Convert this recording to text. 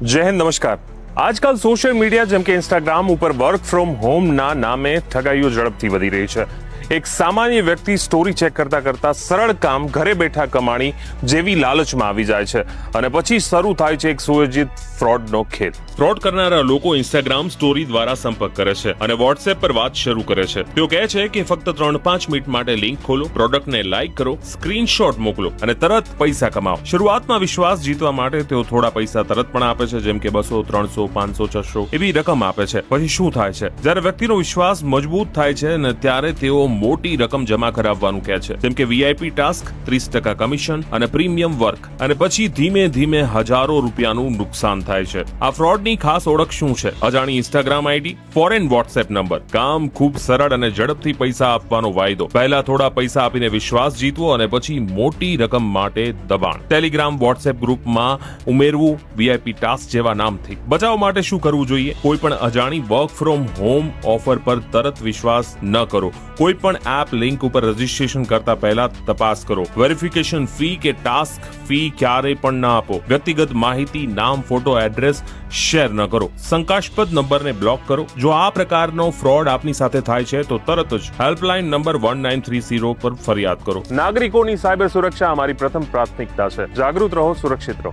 જય હિન્દ, નમસ્કાર। આજકાલ સોશિયલ મીડિયા જેમ કે ઇન્સ્ટાગ્રામ ઉપર વર્ક ફ્રોમ હોમના નામે ઠગાઈઓ ઝડપથી વધી રહી છે। એક સામાન્ય વ્યક્તિ સ્ટોરી ચેક કરતા કરતા સરળ કામ ઘરે બેઠા કમાણી જેવી લાલચમાં આવી જાય છે અને પછી શરૂ થાય છે એક સુયોજિત ફ્રોડનો ખેલ। ફ્રોડ કરનારા લોકો ઇન્સ્ટાગ્રામ સ્ટોરી દ્વારા સંપર્ક કરે છે અને વોટ્સએપ પર વાત શરૂ કરે છે। તેઓ કહે છે કે ફક્ત 3-5 મિનિટ માટે લિંક ખોલો, પ્રોડક્ટને લાઈક કરો, સ્ક્રીનશોટ મોકલો અને તરત પૈસા કમાઓ। શરૂઆતમાં વિશ્વાસ જીતવા માટે તેઓ થોડા પૈસા તરત પણ આપે છે, જેમ કે 200, 300, 500, 600 એવી રકમ આપે છે। પછી શું થાય છે, જ્યારે વ્યક્તિનો વિશ્વાસ મજબૂત થાય છે ને ત્યારે તેઓ મોટી રકમ જમા કરાવવાનું કહે છે, જેમ કે VIP ટાસ્ક, 30% કમિશન અને પ્રીમિયમ વર્ક, અને પછી ધીમે ધીમે હજારો રૂપિયાનું નુકસાન થાય છે। આ ફ્રોડની ખાસ ઓળખ શું છે? અજાણી Instagram ID, foreign WhatsApp number, કામ ખૂબ સરળ અને ઝડપથી પૈસા આપવાનો વાયદો। પહેલા થોડા પૈસા આપીને વિશ્વાસ જીતવો અને પછી મોટી રકમ માટે દબાણ। ટેલિગ્રામ, વોટ્સએપ ગ્રુપમાં ઉમેરવું VIP ટાસ્ક જેવા નામથી। બચાવ માટે શું કરવું જોઈએ? કોઈ પણ અજાણી વર્ક ફ્રોમ હોમ ઓફર પર તરત વિશ્વાસ ન કરો। કોઈ પણ એપ લિંક ઉપર રજીસ્ટ્રેશન કરતા પહેલા તપાસ કરો। વેરિફિકેશન ફી કે ટાસ્ક ફી ક્યારેય પણ ના આપો। વ્યક્તિગત માહિતી, નામ, ફોટો, એડ્રેસ શેર ન કરો। શંકાસ્પદ નંબરને બ્લોક કરો। જો આ પ્રકારનો ફ્રોડ આપની સાથે થાય છે તો તરત જ હેલ્પલાઇન નંબર 1930 પર ફરિયાદ કરો। નાગરિકોની સાયબર સુરક્ષા અમારી પ્રથમ પ્રાથમિકતા છે। જાગૃત રહો, સુરક્ષિત રહો।